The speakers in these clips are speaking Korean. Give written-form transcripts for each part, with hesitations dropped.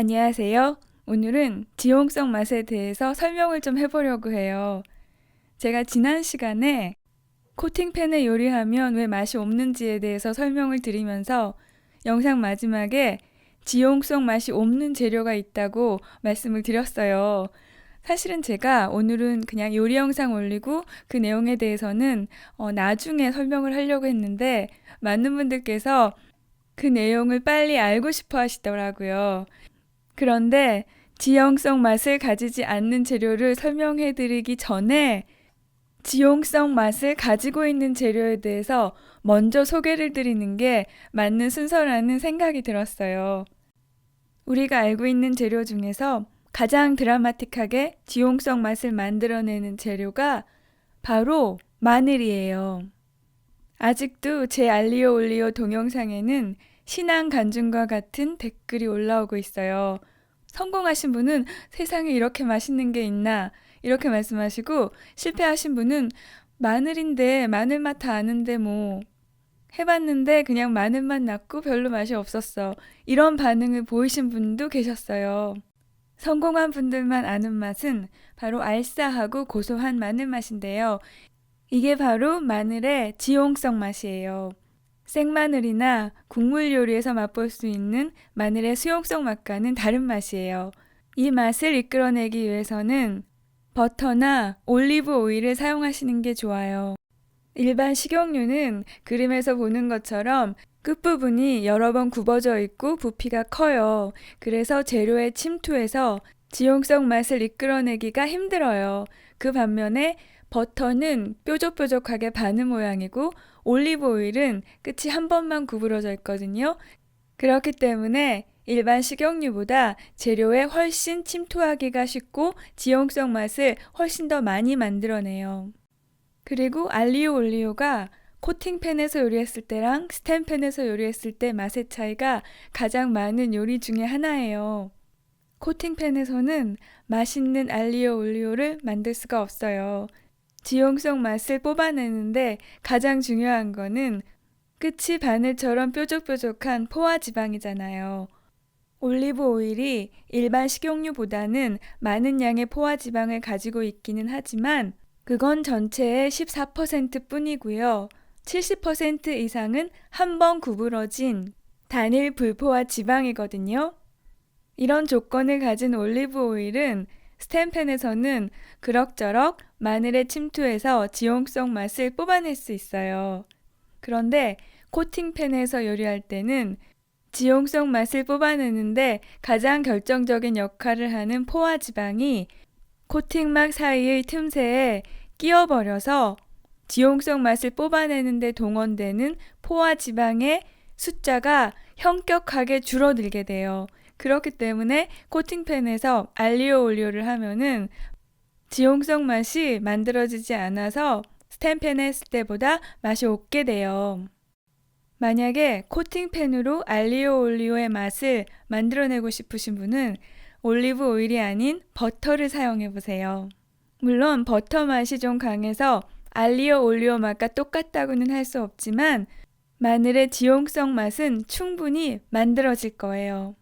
안녕하세요. 오늘은 지용성 맛에 대해서 설명을 좀 해보려고 해요. 제가 지난 시간에 코팅팬에 요리하면 왜 맛이 없는지에 대해서 설명을 드리면서 영상 마지막에 지용성 맛이 없는 재료가 있다고 말씀을 드렸어요. 사실은 제가 오늘은 그냥 요리 영상 올리고 그 내용에 대해서는 나중에 설명을 하려고 했는데 많은 분들께서 그 내용을 빨리 알고 싶어 하시더라고요. 그런데 지용성 맛을 가지지 않는 재료를 설명해 드리기 전에 지용성 맛을 가지고 있는 재료에 대해서 먼저 소개를 드리는 게 맞는 순서라는 생각이 들었어요. 우리가 알고 있는 재료 중에서 가장 드라마틱하게 지용성 맛을 만들어내는 재료가 바로 마늘이에요. 아직도 제 알리오 올리오 동영상에는 신앙 간증과 같은 댓글이 올라오고 있어요. 성공하신 분은 세상에 이렇게 맛있는 게 있나 이렇게 말씀하시고, 실패하신 분은 마늘인데 마늘 맛 다 아는데 뭐 해봤는데 그냥 마늘맛 났고 별로 맛이 없었어, 이런 반응을 보이신 분도 계셨어요. 성공한 분들만 아는 맛은 바로 알싸하고 고소한 마늘 맛인데요. 이게 바로 마늘의 지용성 맛이에요. 생마늘이나 국물 요리에서 맛볼 수 있는 마늘의 수용성 맛과는 다른 맛이에요. 이 맛을 이끌어내기 위해서는 버터나 올리브 오일을 사용하시는 게 좋아요. 일반 식용유는 그림에서 보는 것처럼 끝부분이 여러 번 굽어져 있고 부피가 커요. 그래서 재료에 침투해서 지용성 맛을 이끌어내기가 힘들어요. 그 반면에 버터는 뾰족뾰족하게 바늘 모양이고 올리브 오일은 끝이 한 번만 구부러져 있거든요. 그렇기 때문에 일반 식용유보다 재료에 훨씬 침투하기가 쉽고 지용성 맛을 훨씬 더 많이 만들어내요. 그리고 알리오 올리오가 코팅팬에서 요리했을 때랑 스텐팬에서 요리했을 때 맛의 차이가 가장 많은 요리 중에 하나예요. 코팅팬에서는 맛있는 알리오 올리오를 만들 수가 없어요. 지용성 맛을 뽑아내는데 가장 중요한 거는 끝이 바늘처럼 뾰족뾰족한 포화 지방이잖아요. 올리브 오일이 일반 식용유보다는 많은 양의 포화 지방을 가지고 있기는 하지만 그건 전체의 14% 뿐이고요. 70% 이상은 한 번 구부러진 단일 불포화 지방이거든요. 이런 조건을 가진 올리브 오일은 스텐팬에서는 그럭저럭 마늘에 침투해서 지용성 맛을 뽑아낼 수 있어요. 그런데 코팅팬에서 요리할 때는 지용성 맛을 뽑아내는데 가장 결정적인 역할을 하는 포화 지방이 코팅막 사이의 틈새에 끼어버려서 지용성 맛을 뽑아내는데 동원되는 포화 지방의 숫자가 현격하게 줄어들게 돼요. 그렇기 때문에 코팅팬에서 알리오 올리오를 하면은 지용성 맛이 만들어지지 않아서 스텐팬에 했을 때보다 맛이 없게 돼요. 만약에 코팅팬으로 알리오 올리오의 맛을 만들어내고 싶으신 분은 올리브 오일이 아닌 버터를 사용해 보세요. 물론 버터 맛이 좀 강해서 알리오 올리오 맛과 똑같다고는 할 수 없지만 마늘의 지용성 맛은 충분히 만들어질 거예요.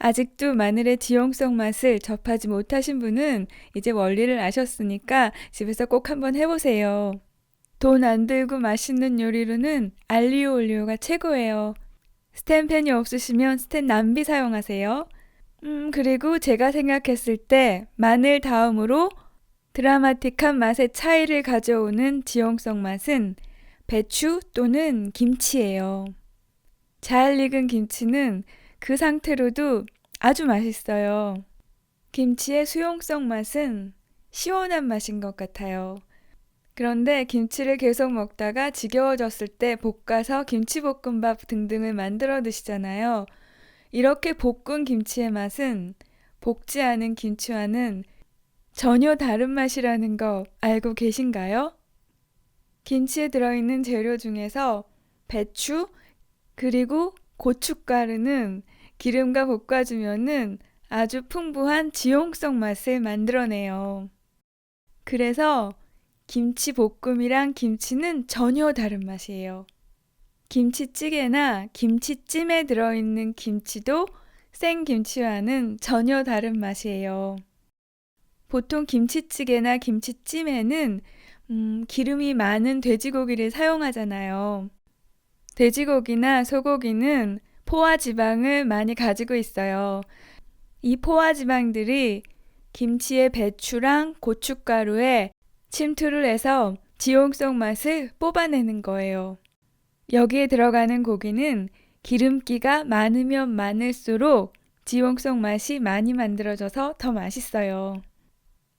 아직도 마늘의 지용성 맛을 접하지 못하신 분은 이제 원리를 아셨으니까 집에서 꼭 한번 해보세요. 돈 안 들고 맛있는 요리로는 알리오 올리오가 최고예요. 스텐팬이 없으시면 스텐 남비 사용하세요. 그리고 제가 생각했을 때 마늘 다음으로 드라마틱한 맛의 차이를 가져오는 지용성 맛은 배추 또는 김치예요. 잘 익은 김치는 그 상태로도 아주 맛있어요. 김치의 수용성 맛은 시원한 맛인 것 같아요. 그런데 김치를 계속 먹다가 지겨워졌을 때 볶아서 김치볶음밥 등등을 만들어 드시잖아요. 이렇게 볶은 김치의 맛은 볶지 않은 김치와는 전혀 다른 맛이라는 거 알고 계신가요? 김치에 들어있는 재료 중에서 배추 그리고 고춧가루는 기름과 볶아주면은 아주 풍부한 지용성 맛을 만들어내요. 그래서 김치볶음이랑 김치는 전혀 다른 맛이에요. 김치찌개나 김치찜에 들어있는 김치도 생김치와는 전혀 다른 맛이에요. 보통 김치찌개나 김치찜에는 기름이 많은 돼지고기를 사용하잖아요. 돼지고기나 소고기는 포화지방을 많이 가지고 있어요. 이 포화지방들이 김치의 배추랑 고춧가루에 침투를 해서 지용성 맛을 뽑아내는 거예요. 여기에 들어가는 고기는 기름기가 많으면 많을수록 지용성 맛이 많이 만들어져서 더 맛있어요.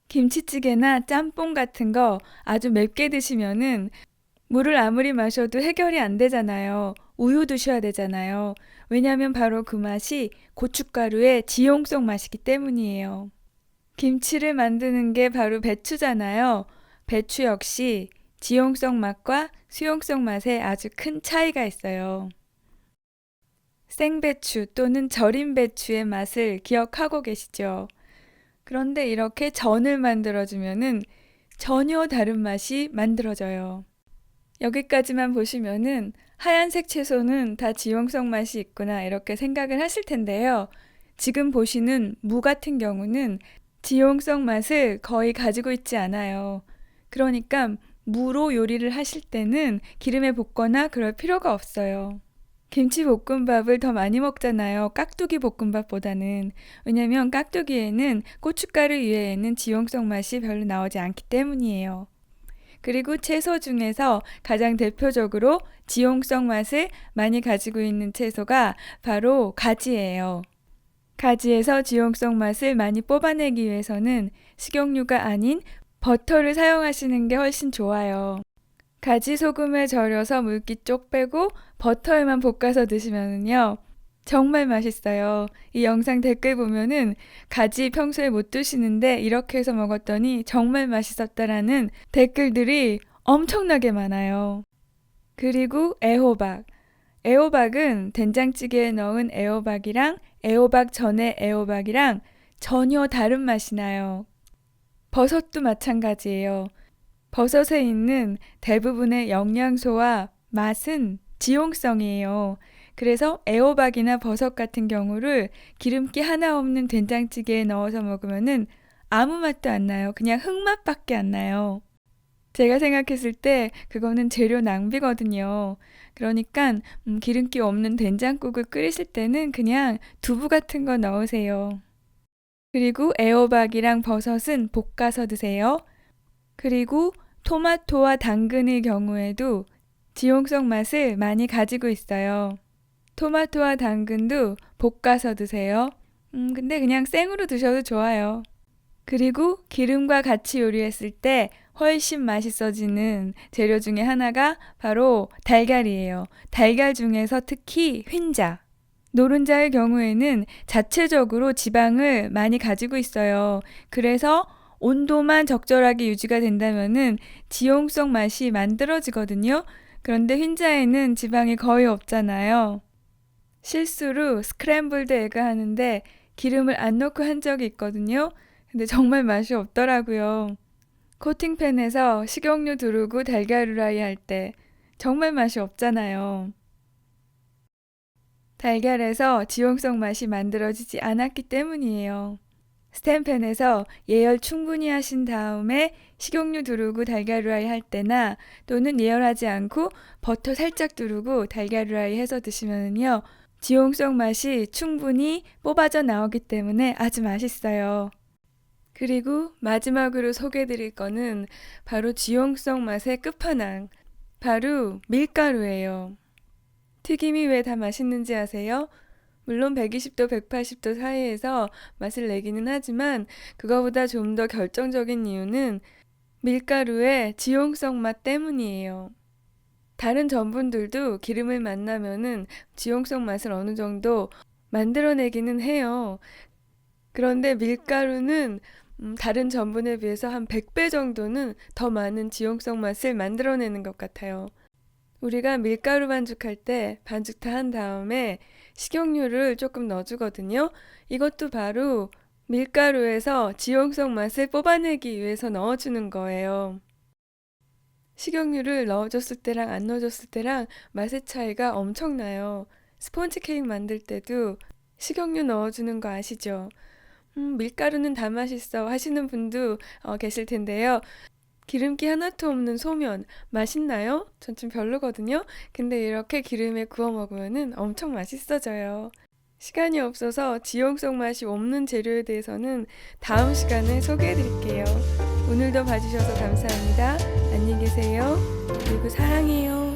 김치찌개나 짬뽕 같은 거 아주 맵게 드시면은 물을 아무리 마셔도 해결이 안 되잖아요. 우유 드셔야 되잖아요. 왜냐하면 바로 그 맛이 고춧가루의 지용성 맛이기 때문이에요. 김치를 만드는 게 바로 배추잖아요. 배추 역시 지용성 맛과 수용성 맛에 아주 큰 차이가 있어요. 생배추 또는 절인 배추의 맛을 기억하고 계시죠? 그런데 이렇게 전을 만들어주면은 전혀 다른 맛이 만들어져요. 여기까지만 보시면은 하얀색 채소는 다 지용성 맛이 있구나 이렇게 생각을 하실 텐데요. 지금 보시는 무 같은 경우는 지용성 맛을 거의 가지고 있지 않아요. 그러니까 무로 요리를 하실 때는 기름에 볶거나 그럴 필요가 없어요. 김치볶음밥을 더 많이 먹잖아요. 깍두기 볶음밥보다는. 왜냐면 깍두기에는 고춧가루 이외에는 지용성 맛이 별로 나오지 않기 때문이에요. 그리고 채소 중에서 가장 대표적으로 지용성 맛을 많이 가지고 있는 채소가 바로 가지예요. 가지에서 지용성 맛을 많이 뽑아내기 위해서는 식용유가 아닌 버터를 사용하시는 게 훨씬 좋아요. 가지 소금에 절여서 물기 쪽 빼고 버터에만 볶아서 드시면은요. 정말 맛있어요. 이 영상 댓글 보면은 가지 평소에 못 드시는데 이렇게 해서 먹었더니 정말 맛있었다라는 댓글들이 엄청나게 많아요. 그리고 애호박. 애호박은 된장찌개에 넣은 애호박이랑 애호박 전에 애호박이랑 전혀 다른 맛이 나요. 버섯도 마찬가지예요. 버섯에 있는 대부분의 영양소와 맛은 지용성이에요. 그래서 애호박이나 버섯 같은 경우를 기름기 하나 없는 된장찌개에 넣어서 먹으면은 아무 맛도 안 나요. 그냥 흙맛밖에 안 나요. 제가 생각했을 때 그거는 재료 낭비거든요. 그러니까 기름기 없는 된장국을 끓이실 때는 그냥 두부 같은 거 넣으세요. 그리고 애호박이랑 버섯은 볶아서 드세요. 그리고 토마토와 당근의 경우에도 지용성 맛을 많이 가지고 있어요. 토마토와 당근도 볶아서 드세요. 근데 그냥 생으로 드셔도 좋아요. 그리고 기름과 같이 요리했을 때 훨씬 맛있어지는 재료 중에 하나가 바로 달걀이에요. 달걀 중에서 특히 흰자. 노른자의 경우에는 자체적으로 지방을 많이 가지고 있어요. 그래서 온도만 적절하게 유지가 된다면은 지용성 맛이 만들어지거든요. 그런데 흰자에는 지방이 거의 없잖아요. 실수로 스크램블드 에그 하는데 기름을 안 넣고 한 적이 있거든요. 근데 정말 맛이 없더라고요. 코팅팬에서 식용유 두르고 달걀 후라이 할 때 정말 맛이 없잖아요. 달걀에서 지용성 맛이 만들어지지 않았기 때문이에요. 스텐팬에서 예열 충분히 하신 다음에 식용유 두르고 달걀 후라이 할 때나 또는 예열하지 않고 버터 살짝 두르고 달걀 후라이 해서 드시면요. 지용성 맛이 충분히 뽑아져 나오기 때문에 아주 맛있어요. 그리고 마지막으로 소개해드릴 거는 바로 지용성 맛의 끝판왕, 바로 밀가루예요. 튀김이 왜 다 맛있는지 아세요? 물론 120도, 180도 사이에서 맛을 내기는 하지만 그거보다 좀 더 결정적인 이유는 밀가루의 지용성 맛 때문이에요. 다른 전분들도 기름을 만나면은 지용성 맛을 어느 정도 만들어내기는 해요. 그런데 밀가루는 다른 전분에 비해서 한 100배 정도는 더 많은 지용성 맛을 만들어내는 것 같아요. 우리가 밀가루 반죽할 때 반죽 다 한 다음에 식용유를 조금 넣어주거든요. 이것도 바로 밀가루에서 지용성 맛을 뽑아내기 위해서 넣어주는 거예요. 식용유를 넣어줬을 때랑 안 넣어줬을 때랑 맛의 차이가 엄청나요. 스폰지 케이크 만들 때도 식용유 넣어주는 거 아시죠? 밀가루는 다 맛있어 하시는 분도 계실 텐데요. 기름기 하나도 없는 소면 맛있나요? 전 좀 별로거든요. 근데 이렇게 기름에 구워 먹으면 엄청 맛있어져요. 시간이 없어서 지용성 맛이 없는 재료에 대해서는 다음 시간에 소개해 드릴게요. 오늘도 봐주셔서 감사합니다. 안녕히 계세요. 그리고 사랑해요.